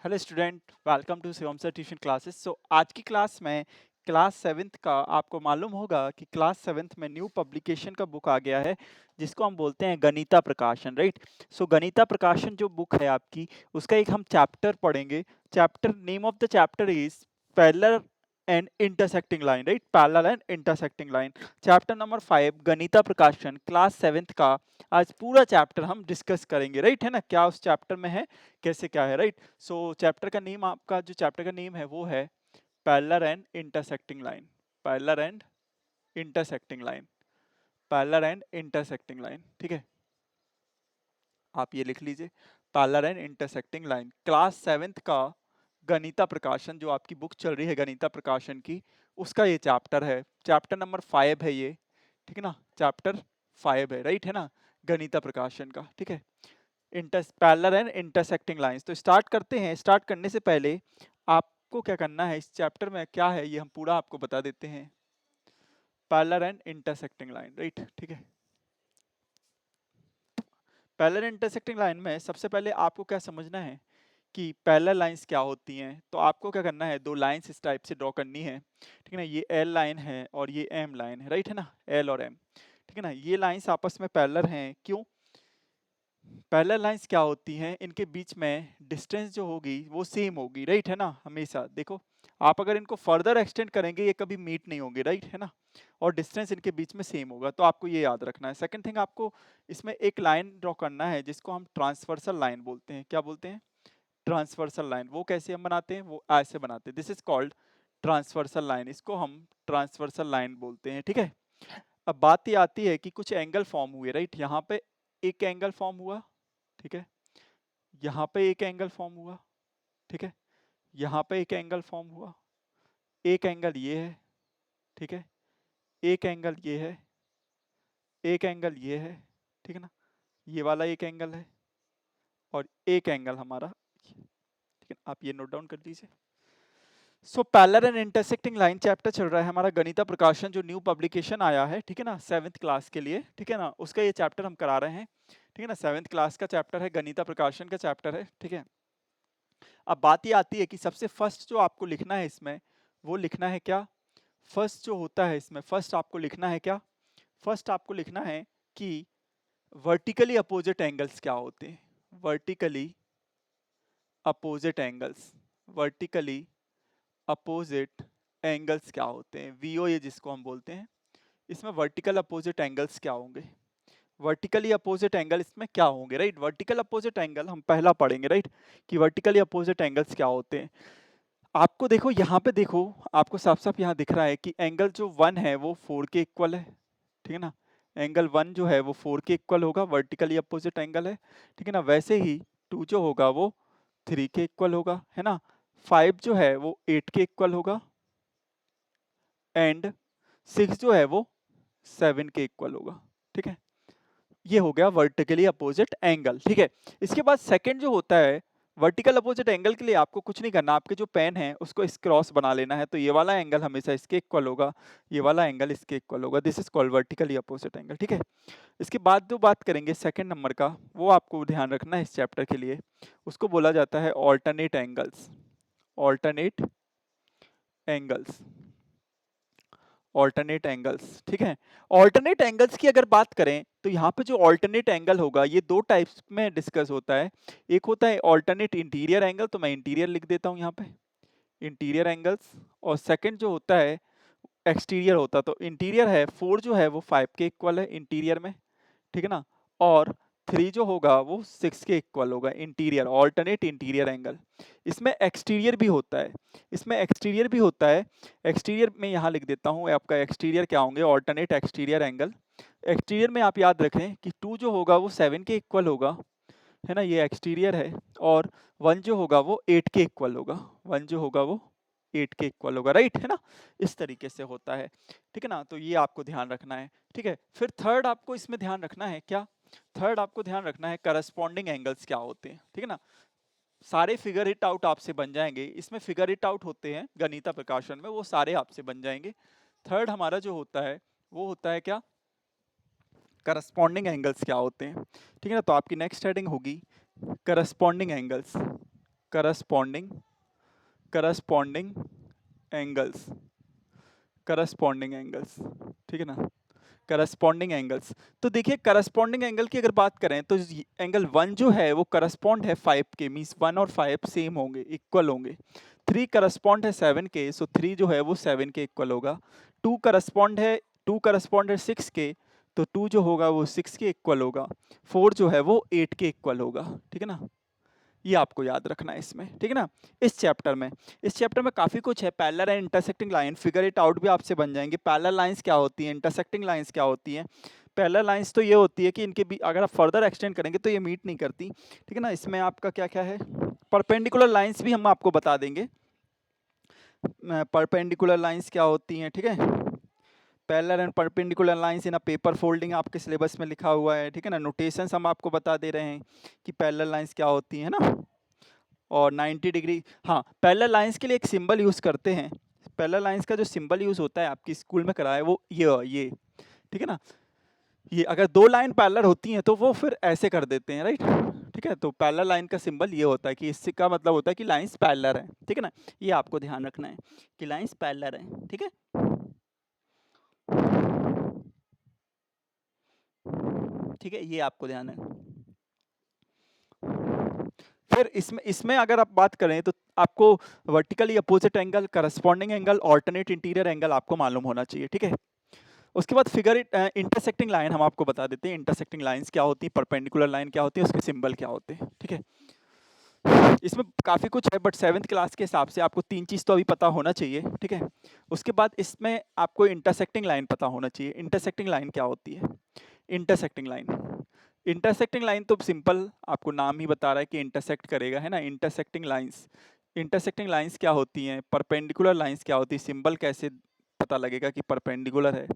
Hello student, welcome to Shivam sir tuition classes. आज की class में क्लास सेवेंथ का आपको मालूम होगा कि क्लास सेवेंथ में न्यू पब्लिकेशन का बुक आ गया है जिसको हम बोलते हैं गणिता प्रकाशन, राइट। गणिता प्रकाशन जो बुक है आपकी, उसका एक हम चैप्टर पढ़ेंगे। Chapter name of the chapter is parallel and intersecting line, right, parallel and intersecting line. Chapter number 5 गणिता प्रकाशन क्लास सेवेंथ का आज पूरा चैप्टर हम डिस्कस करेंगे, राइट, है ना। क्या उस चैप्टर में है, कैसे क्या है, राइट। चैप्टर का नेम, आपका जो चैप्टर का नेम है वो है parallel and intersecting line. Parallel and intersecting line. Parallel and intersecting line, ठीक है। आप ये लिख लीजिए, parallel and intersecting line. Class seventh का गणिता प्रकाशन, जो आपकी बुक चल रही है गणिता प्रकाशन की, उसका ये चैप्टर है। चैप्टर नंबर 5 है ये, ठीक है ना। चैप्टर 5 है, राइट, है ना, गणिता प्रकाशन का, ठीक है। Parallel and intersecting lines. तो स्टार्ट करते हैं। स्टार्ट करने से पहले आपको क्या करना है, इस चैप्टर में क्या है ये हम पूरा आपको बता देते हैं। Parallel and intersecting line, right, ठीक है। पैरेलल इंटरसेक्टिंग लाइन में सबसे पहले आपको क्या समझना है कि पैरेलल लाइंस क्या होती हैं। तो आपको क्या करना है, दो लाइंस इस टाइप से ड्रॉ करनी है, ठीक है ना। ये एल लाइन है और ये एम लाइन है, राइट, है ना, एल और एम, ठीक है ना। ये लाइंस आपस में पैरेलल हैं, क्यों। पैरेलल लाइंस क्या होती हैं, इनके बीच में डिस्टेंस जो होगी वो सेम होगी, राइट, है ना। हमेशा देखो, आप अगर इनको फर्दर एक्सटेंड करेंगे ये कभी मीट नहीं होंगे, राइट, है ना। और डिस्टेंस इनके बीच में सेम होगा, तो आपको ये याद रखना है। सेकंड थिंग, आपको इसमें एक लाइन ड्रॉ करना है जिसको हम ट्रांसवर्सल लाइन बोलते हैं। क्या बोलते हैं, ट्रांसवर्सल लाइन। वो कैसे हम बनाते हैं, वो ऐसे बनाते हैं, this is called transversal line. इसको हम ट्रांसवर्सल लाइन बोलते हैं, ठीक है। अब बात ये आती है कि कुछ एंगल फॉर्म हुए, राइट। यहाँ पे एक एंगल फॉर्म हुआ, ठीक है। यहाँ पे एक एंगल फॉर्म हुआ, ठीक है। यहाँ पे एक एंगल फॉर्म हुआ, एक एंगल ये है, ठीक है। एक एंगल ये है, एक एंगल ये है, ठीक है ना। ये वाला एक एंगल है और एक एंगल हमारा, ठीक है। आप ये नोट डाउन कर लीजिए। Parallel and intersecting line chapter चल रहा है हमारा गणिता प्रकाशन, जो न्यू पब्लिकेशन आया है, ठीक है ना, सेवेंथ क्लास के लिए, ठीक है ना। उसका ये चैप्टर हम करा रहे हैं, ठीक है ना। सेवेंथ क्लास का चैप्टर है, गणिता प्रकाशन का चैप्टर है, ठीक है। अब बात ये आती है कि सबसे फर्स्ट जो आपको लिखना है इसमें, वो लिखना है क्या। फर्स्ट जो होता है इसमें, फर्स्ट आपको लिखना है क्या, फर्स्ट आपको लिखना है कि वर्टिकली अपोजिट एंगल्स क्या होते हैं। Vertically opposite angles, vertically opposite angles क्या होते हैं, वीओ ये जिसको हम बोलते हैं। इसमें वर्टिकल अपोजिट एंगल्स क्या होंगे, वर्टिकली अपोजिट एंगल इसमें क्या होंगे, राइट। वर्टिकल अपोजिट एंगल हम पहला पढ़ेंगे, राइट, कि वर्टिकली अपोजिट एंगल्स क्या होते हैं। आपको देखो, यहाँ पे देखो, आपको साफ साफ यहाँ दिख रहा है कि एंगल जो 1 है वो 4 के इक्वल है, ठीक है ना। एंगल 1 जो है वो 4 के इक्वल होगा, वर्टिकली अपोजिट एंगल है, ठीक है ना। वैसे ही 2 जो होगा वो 3 के इक्वल होगा, है ना। 5 जो है वो 8 के इक्वल होगा एंड 6 जो है वो 7 के इक्वल होगा, ठीक है। ये हो गया वर्टिकली अपोजिट एंगल, ठीक है। इसके बाद सेकंड जो होता है, वर्टिकल अपोजिट एंगल के लिए आपको कुछ नहीं करना, आपके जो पेन है उसको इस क्रॉस बना लेना है, तो ये वाला एंगल हमेशा इसके इक्वल होगा, ये वाला एंगल इसके इक्वल होगा, this is called vertically opposite angle, ठीक है। इसके बाद जो बात करेंगे सेकंड नंबर का, वो आपको ध्यान रखना है इस चैप्टर के लिए, उसको बोला जाता है alternate angles. Alternate angles, alternate angles, ठीक है। ऑल्टरनेट एंगल्स की अगर बात करें तो यहाँ पे जो ऑल्टरनेट एंगल होगा ये दो टाइप्स में डिस्कस होता है। एक होता है ऑल्टरनेट इंटीरियर एंगल, तो मैं इंटीरियर लिख देता हूँ यहाँ पे, इंटीरियर एंगल्स। और सेकंड जो होता है एक्सटीरियर होता, तो इंटीरियर है 4 जो है वो 5 के इक्वल है इंटीरियर में, ठीक है ना। और 3 जो होगा वो 6 के इक्वल होगा इंटीरियर, ऑल्टरनेट इंटीरियर एंगल। इसमें एक्सटीरियर भी होता है, इसमें एक्सटीरियर भी होता है। एक्सटीरियर में यहाँ लिख देता हूँ, आपका एक्सटीरियर क्या होंगे, ऑल्टरनेट एक्सटीरियर एंगल। एक्सटीरियर में आप याद रखें कि 2 जो होगा वो 7 के इक्वल होगा, है ना, ये एक्सटीरियर है। और 1 जो होगा वो 8 के इक्वल होगा, 1 जो होगा वो 8 के इक्वल होगा, राइट, है ना। इस तरीके से होता है, ठीक है ना। तो ये आपको ध्यान रखना है, ठीक है। फिर थर्ड आपको इसमें ध्यान रखना है क्या, थर्ड आपको ध्यान रखना है करस्पॉन्डिंग एंगल्स क्या होते हैं, ठीक है ना। सारे फिगर इट आउट आपसे बन जाएंगे, इसमें फिगर इट आउट होते हैं गणिता प्रकाशन में, वो सारे आपसे बन जाएंगे। थर्ड हमारा जो होता है वो होता है क्या, करस्पॉन्डिंग एंगल्स क्या होते हैं, ठीक है ना। तो आपकी नेक्स्ट हेडिंग होगी corresponding angles, corresponding angles, corresponding angles, ठीक है ना, करस्पॉन्डिंग एंगल्स। तो देखिए करस्पॉन्डिंग एंगल की अगर बात करें तो एंगल 1 जो है वो करस्पॉन्ड है 5 के, मीन्स 1 और 5 सेम होंगे, इक्वल होंगे। 3 करस्पॉन्ड है 7 के, सो 3 जो है वो 7 के इक्वल होगा। 2 करस्पॉन्ड है 6 के, तो 2 जो होगा वो 6 के इक्वल होगा। 4 जो है वो 8 के इक्वल होगा, ठीक है ना। ये आपको याद रखना है इसमें, ठीक है ना। इस चैप्टर में काफ़ी कुछ है। Parallel and intersecting line, figure it out भी आपसे बन जाएंगे। पैरेलल लाइंस क्या होती हैं, इंटरसेक्टिंग लाइंस क्या होती हैं। पैरेलल लाइंस तो ये होती है कि इनके भी अगर आप फर्दर एक्सटेंड करेंगे तो ये मीट नहीं करती, ठीक है ना। इसमें आपका क्या क्या है, परपेंडिकुलर लाइंस भी हम आपको बता देंगे। परपेंडिकुलर लाइंस क्या होती हैं, ठीक है। Parallel and perpendicular lines in a paper folding आपके सिलेबस में लिखा हुआ है, ठीक है ना। नोटेशंस हम आपको बता दे रहे हैं कि पैरेलल लाइंस क्या होती हैं, है ना। और 90 डिग्री, हाँ पैरेलल लाइंस के लिए एक सिंबल यूज़ करते हैं। पैरेलल लाइंस का जो सिंबल यूज़ होता है आपकी स्कूल में कराया है वो ये, ठीक है ना। ये अगर 2 लाइन पैरेलल होती हैं तो वो फिर ऐसे कर देते हैं, राइट, ठीक है। तो पैरेलल लाइन का सिंबल ये होता है कि इससे का मतलब होता है कि लाइंस पैरेलल हैं, ठीक है ना। ये आपको ध्यान रखना है कि लाइंस पैरेलल हैं, ठीक है। ठीक है, ये आपको ध्यान है। फिर इसमें अगर आप बात करें तो आपको vertically opposite angle, corresponding angle, alternate interior angle आपको मालूम होना चाहिए, ठीक है। उसके बाद फिगर इंटरसेक्टिंग लाइन हम आपको बता देते हैं। इंटरसेक्टिंग लाइंस क्या होती हैं, परपेंडिकुलर लाइन क्या होती है, उसके सिंबल क्या होते हैं, ठीक है। इसमें काफ़ी कुछ है बट 7th क्लास के हिसाब से आपको 3 चीज़ तो अभी पता होना चाहिए, ठीक है। उसके बाद इसमें आपको इंटरसेक्टिंग लाइन पता होना चाहिए। इंटरसेक्टिंग लाइन क्या होती है, इंटरसेक्टिंग लाइन तो सिंपल आपको नाम ही बता रहा है कि इंटरसेक्ट करेगा, है ना। इंटरसेक्टिंग लाइंस क्या होती हैं, परपेंडिकुलर लाइंस क्या होती है, सिंबल कैसे पता लगेगा कि परपेंडिकुलर है।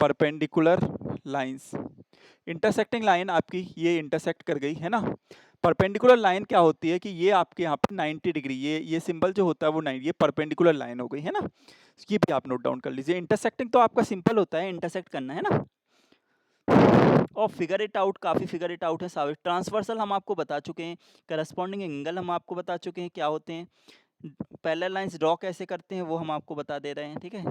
परपेंडिकुलर लाइंस, इंटरसेक्टिंग लाइन आपकी ये इंटरसेक्ट कर गई, है ना। परपेंडिकुलर लाइन क्या होती है कि ये आपके यहाँ पे 90 डिग्री, ये सिंबल जो होता है वो 90, ये परपेंडिकुलर लाइन हो गई, है ना। ये भी आप नोट डाउन कर लीजिए। इंटरसेक्टिंग तो आपका सिंपल होता है, इंटरसेक्ट करना, है ना। और फिगर इट आउट, काफ़ी फिगर इट आउट है साबित। ट्रांसवर्सल हम आपको बता चुके हैं, करस्पॉन्डिंग एंगल हम आपको बता चुके हैं क्या होते हैं, पैरेलल लाइंस ड्रॉ कैसे करते हैं वो हम आपको बता दे रहे हैं, ठीक है।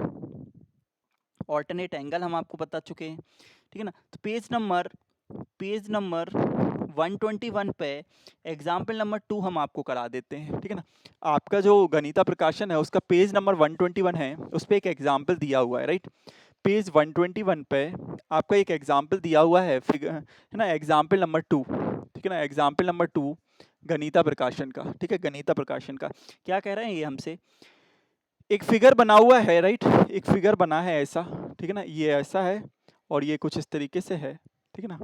ऑल्टरनेट एंगल हम आपको बता चुके हैं, ठीक है ना। तो पेज नंबर 121 पे एग्जाम्पल नंबर 2 हम आपको करा देते हैं, ठीक है ना। आपका जो गणिता प्रकाशन है उसका पेज नंबर 121 है, उस पर एक एग्जाम्पल दिया हुआ है, राइट। पेज 121 पे आपका एक एग्जाम्पल दिया हुआ है, फिगर है ना, एग्जाम्पल नंबर 2, ठीक है ना। एग्जाम्पल नंबर 2 गणिता प्रकाशन का, ठीक है, गणिता प्रकाशन का। क्या कह रहे हैं ये हमसे, एक फिगर बना हुआ है, राइट, एक फिगर बना है ऐसा, ठीक है ना। ये ऐसा है और ये कुछ इस तरीके से है, ठीक है ना।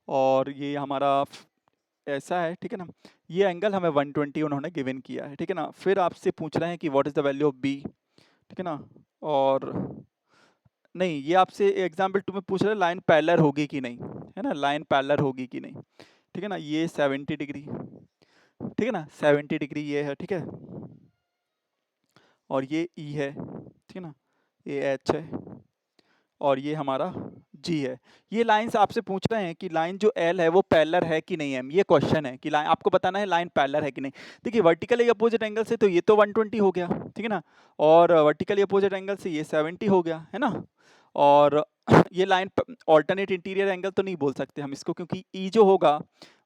और ये हमारा ऐसा है, ठीक है ना। ये एंगल हमें 120 उन्होंने गिवन किया है, ठीक है ना। फिर आपसे पूछ रहे हैं कि what is the value of B, ठीक है ना। और नहीं, ये आपसे एग्जाम्पल 2 में पूछ रहे हैं लाइन पैरेलल होगी कि नहीं, है ना, लाइन पैरेलल होगी कि नहीं, ठीक है ना। ये 70 डिग्री, ठीक है ना, 70 डिग्री ये है, ठीक है। और ये ई है, ठीक है ना, ये एच है और ये हमारा जी है। ये लाइंस आपसे पूछ रहे हैं कि लाइन जो एल है वो पैरेलल है कि नहीं है, ये क्वेश्चन है कि लाइन आपको बताना है लाइन पैरेलल है कि नहीं। देखिए वर्टिकली अपोजिट एंगल से तो ये तो 120 हो गया, ठीक है ना। और वर्टिकली अपोजिट एंगल से ये 70 हो गया, है ना। और ये लाइन ऑल्टरनेट इंटीरियर एंगल तो नहीं बोल सकते हम इसको, क्योंकि ई जो होगा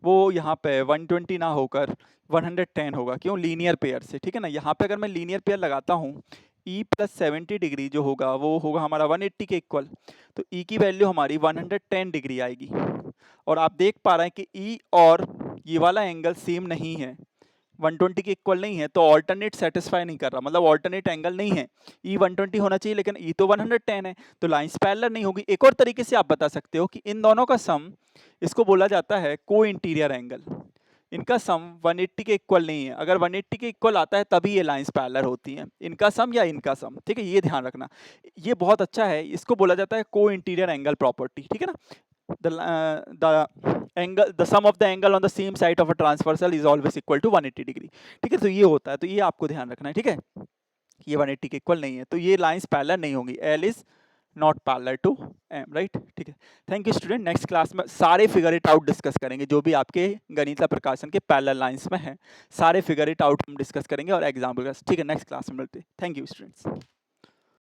वो यहाँ पे 120 ना होकर 110 होगा, क्यों, लीनियर पेयर से, ठीक है ना। यहाँ पे अगर मैं लीनियर पेयर लगाता हूँ ई प्लस 70 डिग्री जो होगा वो होगा हमारा 180 के इक्वल, तो ई की वैल्यू हमारी 110 डिग्री आएगी। और आप देख पा रहे हैं कि ई और ये वाला एंगल सेम नहीं है, 120 के इक्वल नहीं है, तो ऑल्टरनेट सेटिस्फाई नहीं कर रहा, मतलब ऑल्टरनेट एंगल नहीं है। ई 120 होना चाहिए लेकिन ई तो 110 है, तो लाइंस पैरेलल नहीं होगी। एक और तरीके से आप बता सकते हो कि इन दोनों का सम, इसको बोला जाता है को इंटीरियर एंगल। इनका सम 180 के इक्वल नहीं है, अगर 180 के इक्वल आता है तभी ये लाइंस पैरेलल होती हैं, इनका सम या इनका सम, ठीक है, ये ध्यान रखना। ये बहुत अच्छा है, इसको बोला जाता है को इंटीरियर एंगल प्रॉपर्टी, ठीक है ना। the sum of the angle on the same side of a transversal is always equal to 180 degree, ठीक है। तो ये होता है, तो ये आपको ध्यान रखना है, ठीक है। ये 180 के इक्वल नहीं है तो ये लाइंस पैरेलल नहीं होंगी, L is not parallel to M, right? ठीक है, thank you student. Next class में सारे फिगर इट आउट डिस्कस करेंगे, जो भी आपके गणित प्रकाशन के पैरेलल लाइंस में है, सारे फिगर इट आउट हम डिस्कस करेंगे और एग्जाम्पल। ठीक है, नेक्स्ट क्लास में मिलते हैं। Thank you students.